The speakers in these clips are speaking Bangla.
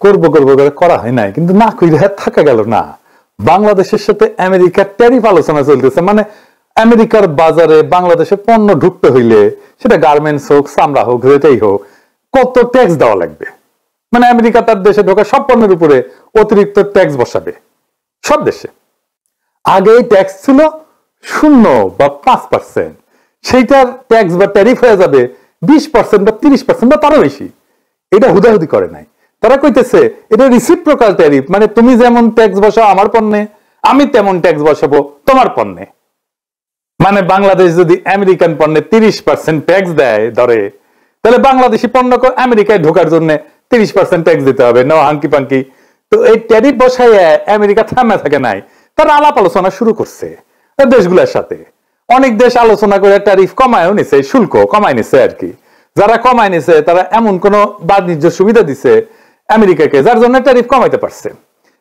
করবো করবো করে করা হয় নাই, কিন্তু না কইরা থাকা গেল না। বাংলাদেশের সাথে আমেরিকার ট্যারিফ আলোচনা চলতেছে, মানে আমেরিকার বাজারে বাংলাদেশে পণ্য ঢুকতে হইলে সেটা গার্মেন্টস হোক, চামড়া হোক, যেটাই হোক, কত ট্যাক্স দেওয়া লাগবে। মানে আমেরিকা তার দেশে ঢোকা সব পণ্যের উপরে অতিরিক্ত ট্যাক্স বসাবে সব দেশে। আগে এই ট্যাক্স ছিল 0 বা 5%, সেইটার ট্যাক্স বা ট্যারিফ হয়ে যাবে 20% বা 30% বা তারও বেশি। এটা হুদাহুদি করে নাই, তারা কইতেছে এটা রিসিপ্রোকাল ট্যারিফ, মানে তুমি যেমন ট্যাক্স বসাও আমার পণ্যে, আমি তেমন ট্যাক্স বসাবো তোমার পণ্যে। মানে বাংলাদেশ যদি আমেরিকান পণ্যে 30% ট্যাক্স দেয় ধরে, তাহলে বাংলাদেশি পণ্য আমেরিকায় ঢোকার জন্য 30% ট্যাক্স দিতে হবে, নো হাঙ্কি পাঙ্কি। তো এই ট্যারিফ বসায় আমেরিকা থামে থাকে নাই, তারা আলাপ আলোচনা শুরু করছে দেশগুলোর সাথে। অনেক দেশ আলোচনা করে ট্যারিফ কমায়ও নিছে, শুল্ক কমায় নিছে আর কি। যারা কমায় নিছে তারা এমন কোন বাণিজ্য সুবিধা দিছে আমেরিকাকে যার জন্য ট্যারিফ কমাইতে পারছে।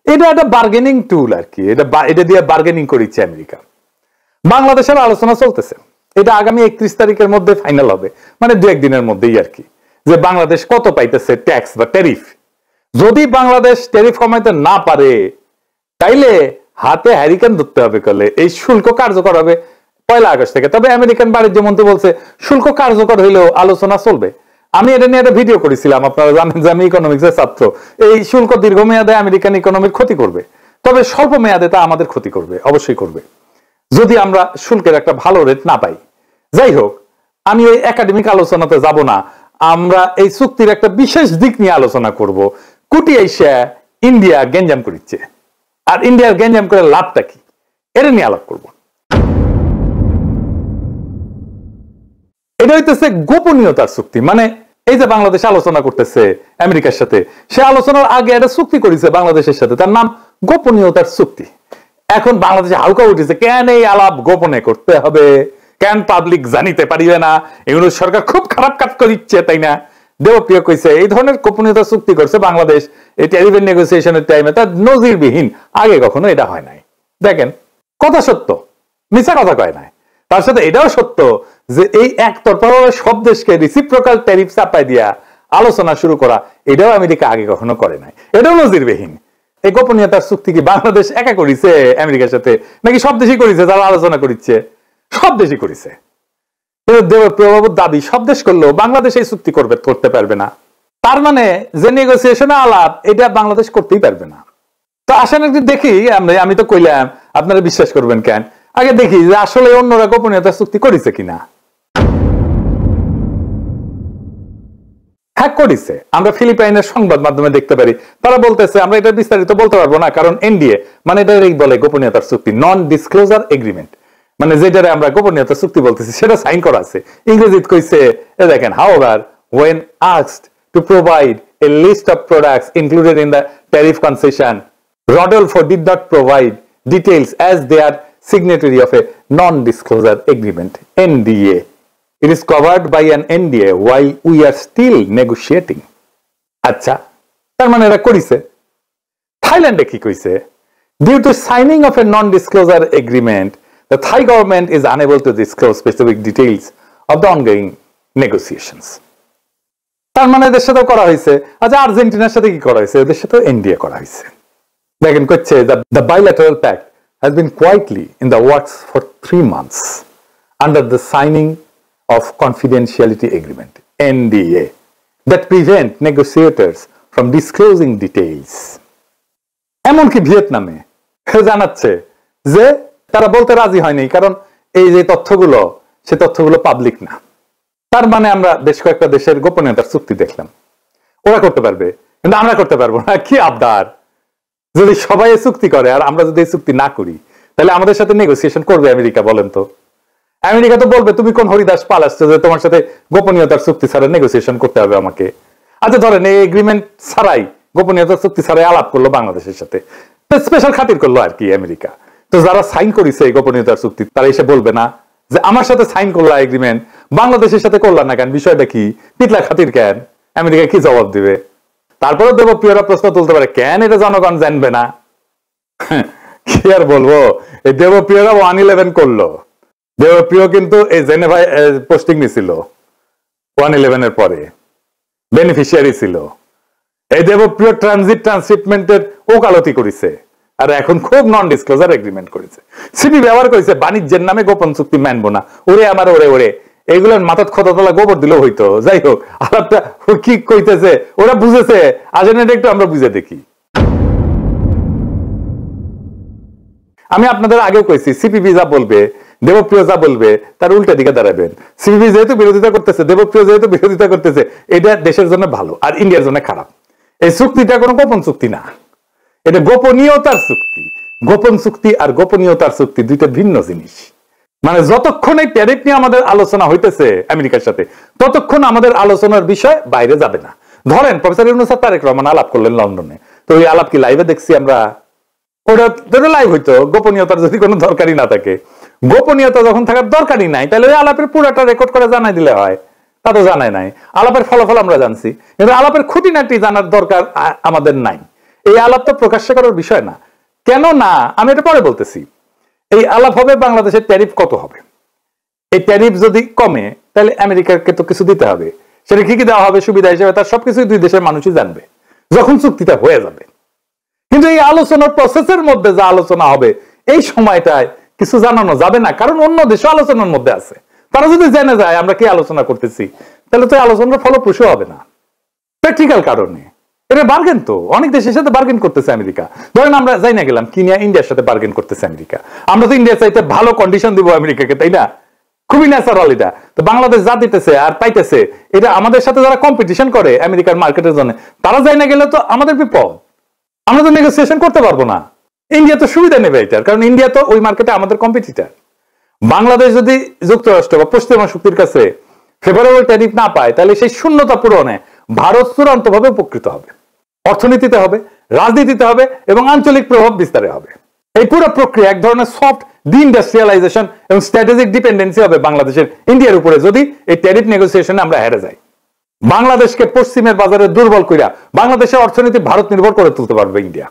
এটা একটা বার্গেনিং টুল আর কি, এটা দিয়ে বার্গেনিং করেছে আমেরিকা। বাংলাদেশের আলোচনা চলতেছে, এটা আগামী 31 তারিখের মধ্যে ফাইনাল হবে, মানে 2-1 দিনের মধ্যেই আর কি, যে বাংলাদেশ কত পাইতেছে ট্যাক্স বা ট্যারিফ। যদি বাংলাদেশ ট্যারিফ কমাইতে না পারে তাইলে হাতে হ্যারিকেন ধরতে হবে, কলে এই শুল্ক কার্যকর হবে 1 আগস্ট থেকে। তবে আমেরিকান বাণিজ্য মন্ত্রী বলছে শুল্ক কার্যকর হইলেও আলোচনা চলবে। আমি এটা নিয়ে একটা ভিডিও করেছিলাম, আপনারা জানেন যে আমি ইকোনমিক্সের ছাত্র। এই শুল্ক দীর্ঘমেয়াদে আমেরিকান ইকোনমির ক্ষতি করবে, তবে স্বল্প মেয়াদে তা আমাদের ক্ষতি করবে, অবশ্যই করবে, যদি আমরা শুল্কের একটা ভালো রেট না পাই। যাই হোক, আমি ওই একাডেমিক আলোচনাতে যাব না, আমরা এই চুক্তির একটা বিশেষ দিক নিয়ে আলোচনা করব। কুটি এশিয়া ইন্ডিয়া গেঞ্জাম করিচ্ছে, আর ইন্ডিয়ার গেঞ্জাম করে লাভটা কি, এটা নিয়ে আলাপ করব। এটা হইতেছে গোপনীয়তার চুক্তি। মানে এই যে বাংলাদেশ আলোচনা করতেছে আমেরিকার সাথে, সে আলোচনার আগে একটা চুক্তি করেছে বাংলাদেশের সাথে, তার নাম গোপনীয়তার চুক্তি। এখন বাংলাদেশে হালকা উঠেছে, কেন এই আলাপ গোপনে করতে হবে, কেন পাবলিক জানিতে পারিবে না, এগুলো সরকার খুব খারাপ কাজ করিচ্ছে, তাই না? দেবপ্রিয় কইছে এই ধরনের গোপনীয়তা চুক্তি করছে বাংলাদেশ এই ট্যারিফ নেগোসিয়েশনের টাইমে, তার নজিরবিহীন, আগে কখনো এটা হয় নাই। দেখেন, কথা সত্য, মিছা কথা কয় নাই। তার সাথে এটাও সত্য যে এই একতরফা সব দেশকে রিসিপ্রোকাল ট্যারিফ চাপাই দিয়া আলোচনা শুরু করা, এটাও আমেরিকা আগে কখনো করে নাই, এটাও নজিরবিহীন। এই গোপনীয়তার চুক্তি কি বাংলাদেশ একা করেছে আমেরিকার সাথে, নাকি সব দেশই করেছে? যারা আলোচনা করিচ্ছে সব দেশই করেছে। দেবপ্রিয়বাবুর দাবি সব দেশ করলেও বাংলাদেশ এই চুক্তি করতে পারবে না, তার মানে যে নেগোসিয়েশনে আলাপ এটা বাংলাদেশ করতেই পারবে না। তো আসেন একদিন দেখি, আমি তো কইলাম, আপনারা বিশ্বাস করবেন কেন, আগে দেখি যে আসলে অন্যরা গোপনীয়তার চুক্তি করেছে কিনা। হ্যাঁ করেছে, আমরা ফিলিপাইনের সংবাদ মাধ্যমে দেখতে পারি, তারা বলতেছে আমরা এটা বিস্তারিত বলতে পারবো না, কারণ এনডিএ মানে এটা বলে গোপনীয়তার চুক্তি, নন ডিসক্লোজার এগ্রিমেন্ট, মানে যেটারে আমরা গোপনীয়তার চুক্তি বলতেছি সেটা সাইন করা আছে। ইংরেজিতে কইছে, দেখেন, however when asked to provide a list of products included in the tariff concession, Rodolfo did not provide details as they are signatory of a non-disclosure agreement, NDA. It is covered by an NDA while we are still negotiating. আচ্ছা, তার মানে এরা করিছে। থাইল্যান্ডে কি কইছে? Due to signing of a non-disclosure agreement, the Thai government is unable to disclose specific details of the ongoing negotiations. তার মানে এদের সাথেও করা হয়েছে। আচ্ছা, আর্জেন্টিনার সাথে কি করা হয়েছে? এদের সাথেও এনডিএ করা হয়েছে। দেখেন কইছে, the bilateral pact has been quietly in the works for 3 months under the signing of confidentiality agreement, NDA, that prevent negotiators from disclosing details. এমনকি ভিয়েতনামে জানাচ্ছে যে তারা বলতে রাজি হয়নি, কারণ এই যে তথ্যগুলো, সে তথ্যগুলো পাবলিক না। তার মানে আমরা বেশ কয়েকটা দেশের গোপনীয়তার চুক্তি দেখলাম, ওরা করতে পারবে কিন্তু আমরা করতে পারবো না। কি আবদার! যদি সবাই চুক্তি করে আর আমরা যদি এই চুক্তি না করি, তাহলে আমাদের সাথে নেগোসিয়েশন করবে আমেরিকা? বলেন তো। আমেরিকা তো বলবে তুমি কোন হরিদাস পাল আসছো যে তোমার সাথে গোপনীয়তার চুক্তি ছাড়া নেগোসিয়েশন করতে হবে আমাকে। আচ্ছা ধরেন এই এগ্রিমেন্ট ছাড়াই, গোপনীয়তার চুক্তি ছাড়াই আলাপ করলো বাংলাদেশের সাথে, স্পেশাল খাতির করলো আর কি আমেরিকা। তো যারা সাইন করেছে এই গোপনীয়তার চুক্তি, তারা এসে বলবে না যে আমার সাথে সাইন করলা এগ্রিমেন্ট, বাংলাদেশের সাথে করলা না কেন, বিষয়টা কি, পিতলা খাতির কেন? আমেরিকা কি জবাব দিবে? তারপরে দেবপ্রিয়রা প্রশ্ন তুলতে পারে, কেন এটা জনগণ জানবে না? কি আর বলবো, এই দেবপ্রিয়রা 111 করলো। দেবপ্রিয় কিন্তু এই জেনেভায় পোস্টিং নিছিল 111 এর পরে, বেনিফিশিয়ারি ছিল। এই দেবপ্রিয় ট্রানজিট ট্রান্সশিপমেন্টের ওকালতি করেছে, আর এখন খুব নন ডিসক্লোজার এগ্রিমেন্ট করেছে। সিপি ব্যবহার করেছে বাণিজ্যের নামে গোপন চুক্তি মানবো না, ওরে আমার ওরে ওরে, এগুলোর মাথাত খততলা গোবর দিলেও হইতো। যাই হোক, আলাপটা কি কইতেছে ওরা বুঝেছে, আসেন এটা একটু আমরা বুঝে দেখি। আমি আপনাদের আগেও কইছি, সিপিবি যা বলবে, দেবপ্রিয় যা বলবে, তার উল্টা দিকে দাঁড়াবেন। সিপিবি যেহেতু বিরোধিতা করতেছে, দেবপ্রিয় যেহেতু বিরোধিতা করতেছে, এটা দেশের জন্য ভালো আর ইন্ডিয়ার জন্য খারাপ। এই চুক্তিটা কোনো গোপন চুক্তি না, এটা গোপনীয়তার চুক্তি। গোপন চুক্তি আর গোপনীয়তার চুক্তি দুইটা ভিন্ন জিনিস। মানে যতক্ষণ এই ট্যারিফ নিয়ে আমাদের আলোচনা হইতেছে আমেরিকার সাথে, ততক্ষণ আমাদের আলোচনার বিষয় বাইরে যাবে না। ধরেন প্রফেসর ইউনূস আর তারেক রহমান আলাপ করলেন লন্ডনে, তো ওই আলাপ কি লাইভে দেখছি আমরা? ওটা লাইভ হইতো, গোপনীয়তার যদি কোনো দরকারই না থাকে। গোপনীয়তা যখন থাকার দরকারই নাই, তাহলে ওই আলাপের পুরাটা রেকর্ড করে জানাই দিলে হয়। তা তো জানাই নাই, আলাপের ফলাফল আমরা জানছি, কিন্তু আলাপের খুঁটিনাটি জানার দরকার আমাদের নাই। এই আলাপ তো প্রকাশ্য করার বিষয় না। কেন না, আমি এটা পরে বলতেছি। এই আলাপ হবে বাংলাদেশের ট্যারিফ কত হবে। এই ট্যারিফ যদি কমে, তাহলে আমেরিকাকে তো কিছু দিতে হবে। সেটা কি কি দেওয়া হবে সুবিধা হিসেবে, তার সবকিছুই দুই দেশের মানুষই জানবে যখন চুক্তিটা হয়ে যাবে। কিন্তু এই আলোচনার প্রসেসের মধ্যে যা আলোচনা হবে, এই সময়টায় কিছু জানানো যাবে না, কারণ অন্য দেশও আলোচনার মধ্যে আছে। তারা যদি জেনে যায় আমরা কি আলোচনা করতেছি, তাহলে তো আলোচনার ফলপ্রসূ হবে না। প্র্যাকটিক্যাল কারণে এটা বার্গেন, তো অনেক দেশের সাথে বার্গেন করতেছে আমেরিকা। ধরেন আমরা যাই না গেলাম কিনিয়া, ইন্ডিয়ার সাথে বার্গেন করতেছে আমেরিকা। আমরা তো ইন্ডিয়া চাইতে ভালো কন্ডিশন দিব আমেরিকাকে, তাই না? খুবই ন্যাচারাল এটা। তো বাংলাদেশ যা দিতেছে আর পাইতেছে, এটা আমাদের সাথে যারা কম্পিটিশন করে আমেরিকার মার্কেটের জন্য, তারা যাই না গেলে তো আমাদের বিপদ। আমরা তো নেগোসিয়েশন করতে পারবো না। ইন্ডিয়া তো সুবিধা নেবে এটার, কারণ ইন্ডিয়া তো ওই মার্কেটে আমাদের কম্পিটিটর। বাংলাদেশ যদি যুক্তরাষ্ট্র বা পশ্চিমা শক্তির কাছে ফেভারেবল ট্যারিফ না পায়, তাহলে সেই শূন্যতা পূরণে ভারত চূড়ান্তভাবে উপকৃত হবে। অর্থনীতিতে হবে, রাজনীতিতে হবে এবং আঞ্চলিক প্রভাব বিস্তারে হবে। এই পুরো প্রক্রিয়া এক ধরনের সফট ডিইন্ডাস্ট্রিয়ালাইজেশন এবং স্ট্র্যাটেজিক ডিপেন্ডেন্সি হবে বাংলাদেশের ইন্ডিয়ার উপরে, যদি এই ট্যারিফ নেগোসিয়েশনে আমরা হেরে যাই। বাংলাদেশকে পশ্চিমের বাজারে দুর্বল কইরা বাংলাদেশের অর্থনীতি ভারত নির্ভর করে তুলতে পারবে ইন্ডিয়া,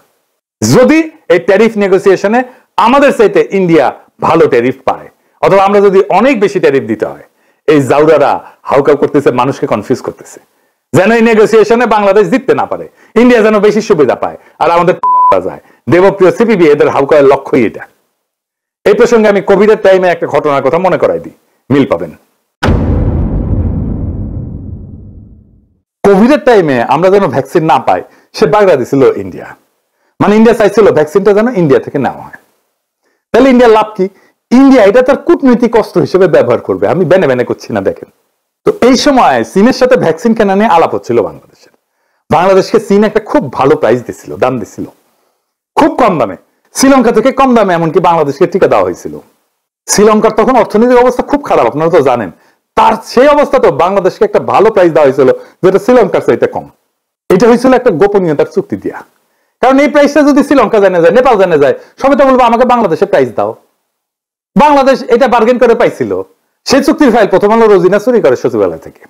যদি এই ট্যারিফ নেগোসিয়েশনে আমাদের চাইতে ইন্ডিয়া ভালো ট্যারিফ পায়, অথবা আমরা যদি অনেক বেশি ট্যারিফ দিতে হয়। এই জাউরারা হাউকাউ করতেছে, মানুষকে কনফিউজ করতেছে, যেন এই নেগোসিয়েশনে বাংলাদেশ জিততে না পারে, ইন্ডিয়া যেন বেশি সুবিধা পায় আর আমাদের মারা যায়। দেবপ্রিয় সিপিবি এদের হাউকাউয়ের লক্ষ্যই এটা। এই প্রসঙ্গে আমি কোভিডের টাইমে একটা ঘটনার কথা মনে করাই দিই, মিল পাবেন। কোভিডের টাইমে আমরা যেন ভ্যাকসিন না পাই, সে বাগড়া দিছিল ইন্ডিয়া। মানে ইন্ডিয়া চাইছিল ভ্যাকসিনটা যেন ইন্ডিয়া থেকে নেওয়া হয়। তাহলে ইন্ডিয়ার লাভ কি? ইন্ডিয়া এটা তার কূটনৈতিক অস্ত্র হিসেবে ব্যবহার করবে। আমি বেনে বেনে করছি না, দেখেন তো। এই সময় চীনের সাথে ভ্যাকসিন কেনা নিয়ে আলাপ হচ্ছিল বাংলাদেশের। বাংলাদেশকে চীন একটা খুব ভালো প্রাইস দিছিল, দাম দিছিল, খুব কম দামে। শ্রীলঙ্কা থেকে কম দামে এমনকি বাংলাদেশকে টিকা দেওয়া হয়েছিল। শ্রীলঙ্কার তখন অর্থনৈতিক অবস্থা খুব খারাপ, আপনারা তো জানেন। তার সেই অবস্থা তো বাংলাদেশকে একটা ভালো প্রাইস দেওয়া হয়েছিল, যেটা শ্রীলঙ্কার চাইতে কম। এটা হয়েছিল একটা গোপনীয়তার চুক্তি দিয়া। কারণ এই প্রাইসটা যদি শ্রীলঙ্কা জানে যায়, নেপাল জানে যায়, সবাই তো বলবো আমাকে বাংলাদেশে প্রাইস দাও। বাংলাদেশ এটা বার্গেন করে পাইছিল। সেই চুক্তির ফাইল প্রথম আলো রোজিনা চুরি করে সচিবালয় থেকে।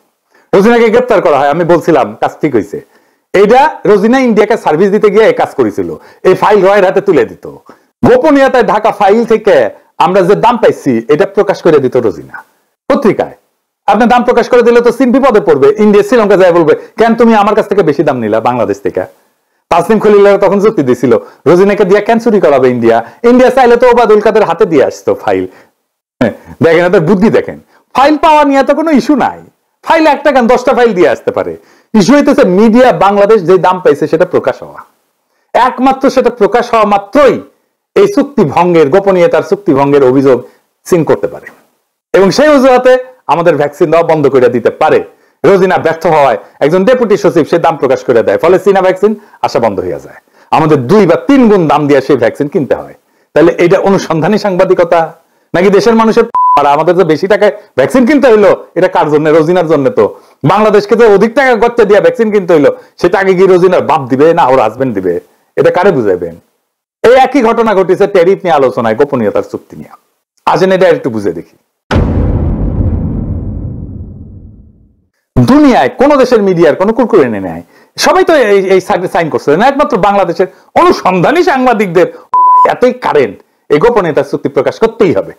রোজিনাকে গ্রেপ্তার করা হয়। আমি বলছিলাম কাজ ঠিক হয়েছে। এইটা রোজিনা ইন্ডিয়াকে সার্ভিস দিতে গিয়ে কাজ করেছিল। এই ফাইল রয়ের হাতে তুলে দিত। গোপনীয়তায় ঢাকা ফাইল থেকে আমরা যে দাম পাইছি এটা প্রকাশ করে দিত রোজিনা পত্রিকায়। আপনি দাম প্রকাশ করে দিলে তো চীন বিপদে পড়বে। ইন্ডিয়া শ্রীলঙ্কা যায় বলবে, কেন তুমি আমার কাছ থেকে বেশি দাম নিলা বাংলাদেশ থেকে? তাসলিম খলিলুল্লাহ তখন যুক্তি দিছিল, রোজিনাকে দিয়ে কেন চুরি করাবে ইন্ডিয়া? ইন্ডিয়া চাইলে তো ওবায়দুল কাদের হাতে দিয়ে আসতো ফাইল। দেখেন এদের বুদ্ধি দেখেন। ফাইল পাওয়া নিয়ে তো কোনো ইস্যু নাই। ফাইল একটা কেন 10টা ফাইল দিয়ে আসতে পারে। ইস্যু হইতেছে মিডিয়া বাংলাদেশ যে দাম পাইছে সেটা প্রকাশ হওয়া। একমাত্র সেটা প্রকাশ হওয়া মাত্রই এই চুক্তি ভঙ্গের, গোপনীয়তার চুক্তি ভঙ্গের অভিযোগ চীন করতে পারে এবং সেই অজুহাতে আমাদের ভ্যাকসিন দেওয়া বন্ধ করে দিতে পারে। রোজিনা ব্যর্থ হওয়ায় একজন ডেপুটি সচিব সে দাম প্রকাশ করে দেয়, ফলে চীনা ভ্যাকসিন আসা বন্ধ হয়ে যায়। আমাদের 2 বা 3 গুণ দাম দিয়ে সেই ভ্যাকসিন কিনতে হয়। তাহলে এটা অনুসন্ধানী সাংবাদিকতা নাকি দেশের মানুষের? আমাদের যে বেশি টাকায় ভ্যাকসিন কিনতে হইলো, এটা কার জন্য? রোজিনার জন্য। তো বাংলাদেশকে যে অধিক টাকা গচ্চা দিয়ে ভ্যাকসিন কিনতে হইলো, সেটা আগে কি রোজিনার বাপ দিবে না ওর হাজবেন্ড দিবে? এটা কারে বুঝাইবেন? এই একই ঘটনা ঘটেছে ট্যারিফ নিয়ে আলোচনায়, গোপনীয়তার চুক্তি নিয়ে। আসেন এটা একটু বুঝে দেখি। দুনিয়ায় কোন দেশের মিডিয়ার কোন কুরকুরে নেয়? সবাই তো এই সাইন করছে না, একমাত্র বাংলাদেশের অনুসন্ধানী সাংবাদিকদের এতই কারেন্ট, এই গোপনীয়তার চুক্তি প্রকাশ করতেই হবে।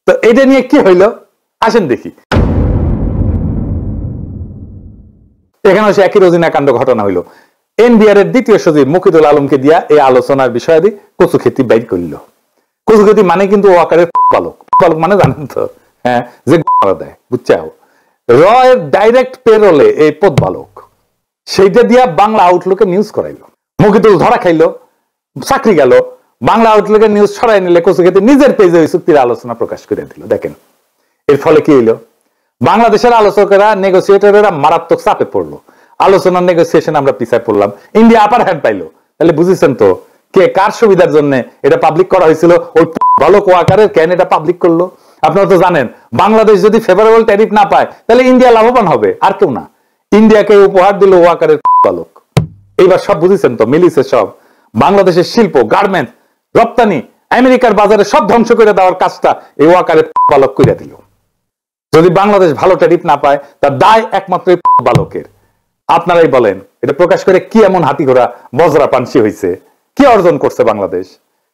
তো এটা নিয়ে কি হইলো আসেন দেখি। এখানে একই রোজিনা কাণ্ড ঘটনা হইলো। এনবিআর এর দ্বিতীয় সচিব মুকিদুল আলমকে দিয়া এই আলোচনার বিষয়াদি কচুক্ষেতি বাইর করল। কচুক্ষেতি মানে কিন্তু ওয়াকারের বালক, বালক মানে জানেন তো, হ্যাঁ, যে দেয়, বুঝছাও, র এর ডাইরেক্ট পেরোলে এই পদ বালক, সেইটা দিয়া বাংলা আউটলুকে নিউজ করাইলো। মুকিদুল ধরা খাইলো, চাকরি গেল, বাংলা আউটলুকের নিউজ ছড়াই নিলে কচুক্ষেতি নিজের পেজে ওই চুক্তির আলোচনা প্রকাশ করে দিল। দেখেন এর ফলে কি হইলো, বাংলাদেশের আলোচকেরা, নেগোসিয়েটরেরা মারাত্মক চাপে পড়লো। আলোচনার নেগোসিয়েশন আমরা পিছায় পড়লাম, ইন্ডিয়া আপার হ্যান্ড পাইলো। তাহলে বুঝেছেন তো কে কার সুবিধার জন্য এটা পাবলিক করা হয়েছিল, ওই বালক ওয়াকারের কেন এটা পাবলিক করলো। আপনারা তো জানেন বাংলাদেশ যদি ফেভারেবল ট্যারিফ না পায় তাহলে ইন্ডিয়া লাভবান হবে, আর কেউ না। ইন্ডিয়াকে উপহার দিল ওয়াকারের বালক। এইবার সব বুঝেছেন তো, মিলিছে সব। বাংলাদেশের শিল্প, গার্মেন্টস, রপ্তানি আমেরিকার বাজারে সব ধ্বংস করে দেওয়ার কাজটা এই ওয়াকারের বালক করে দিল। যদি বাংলাদেশ ভালো ট্যারিফ না পায় তার দায় একমাত্র বালকের। আপনারাই বলেন এটা প্রকাশ করে কি এমন হাতি ঘোড়া বজরা পানসি হয়েছে? কি অর্জন করছে বাংলাদেশ?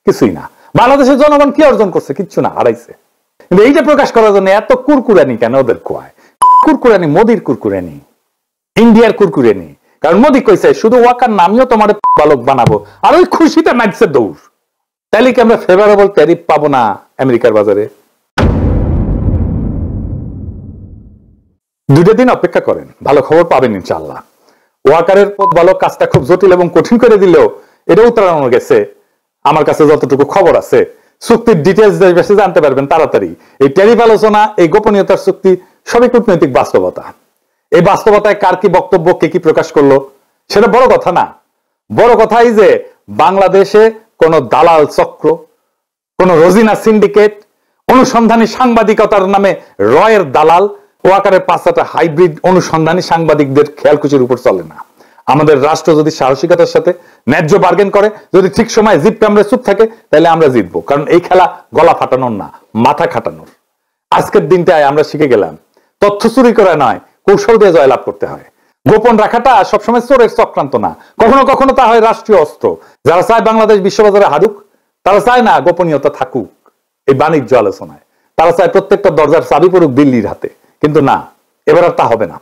কিছুই না। বাংলাদেশের জনগণ কি অর্জন করছে? কিচ্ছু না, হারাইছে। কিন্তু এইটা প্রকাশ করার জন্য এত কুরকুরানি কেন ওদের কোয়ায়? কুরকুরানি মোদির কুরকুরানি, ইন্ডিয়ার কুরকুরানি। কারণ মোদি কইছে শুধু ওয়াকার নামিও তোমার বালক বানাবো, আর ওই খুশিতে নাচছে দৌড়। তাইলে কি আমরা ফেভারেবল ট্যারিফ পাবো না আমেরিকার বাজারে? দুটো দিন অপেক্ষা করেন, ভালো খবর পাবেন ইনশাআল্লাহ। ওয়াকারের পদ বালক কাজটা খুব জটিল এবং কঠিন করে দিলেও এটা উত্তরানো গেছে। আমার কাছে যতটুকু খবর আছে, চুক্তির ডিটেলস বেশি জানতে পারবেন তাড়াতাড়ি। এই ট্যারিফ আলোচনা, এই গোপনীয়তার চুক্তি সবই কূটনৈতিক বাস্তবতা। এই বাস্তবতায় কার কি বক্তব্য, কে কি প্রকাশ করলো সেটা বড় কথা না। বড় কথাই যে বাংলাদেশে কোন দালাল চক্র, কোন রোজিনা সিন্ডিকেট, অনুসন্ধানী সাংবাদিকতার নামে রয়ের দালাল, ওয়াকারের পাঁচটা হাইব্রিড অনুসন্ধানী সাংবাদিকদের খেয়ালকুচির উপর চলে না। আমাদের রাষ্ট্র যদি সাহসিকতার সাথে ন্যায্য বার্গেন করে, যদি ঠিক সময় জিপ কামড়ে চুপ থাকে, তাহলে আমরা জিতবো। কারণ এই খেলা গলা ফাটানোর না, মাথা খাটানোর। আজকের দিনটায় আমরা শিখে গেলাম তথ্য চুরি করা নয়, কৌশল দিয়ে জয়লাভ করতে হয়। গোপন রাখাটা সবসময় চোরের চক্রান্ত না, কখনো কখনো তা হয় রাষ্ট্রীয় অস্ত্র। যারা চায় বাংলাদেশ বিশ্ববাজারে হারুক, তারা চায় না গোপনীয়তা থাকুক এই বাণিজ্য আলোচনায়। তারা চায় প্রত্যেকটা দরজার চাবি পড়ুক দিল্লির হাতে। কিন্তু না, এবার আর তা হবে না।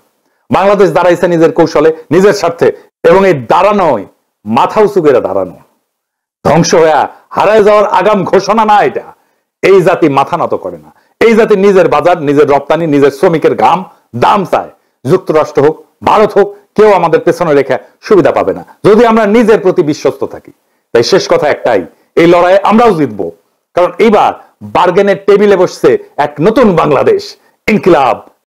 বাংলাদেশ দাঁড়াইছে নিজের কৌশলে, নিজের স্বার্থে, এবং এই দাঁড়ানোয় মাথা উঁচু করে দাঁড়ানো। ধ্বংস হয়ে হারায় যাওয়ার আগাম ঘোষণা না এটা। এই জাতি মাথা নত করে না। এই জাতি নিজের বাজার, নিজের রপ্তানি, নিজের শ্রমিকের ঘাম দাম চায়। যুক্তরাষ্ট্র হোক, ভারত হোক, কেউ আমাদের পেছনে রেখে সুবিধা পাবে না যদি আমরা নিজের প্রতি বিশ্বস্ত থাকি। তাই শেষ কথা একটাই, এই লড়াইয়ে আমরাও জিতবো। কারণ এইবার বার্গেনের টেবিলে বসছে এক নতুন বাংলাদেশ, ইনকিলাব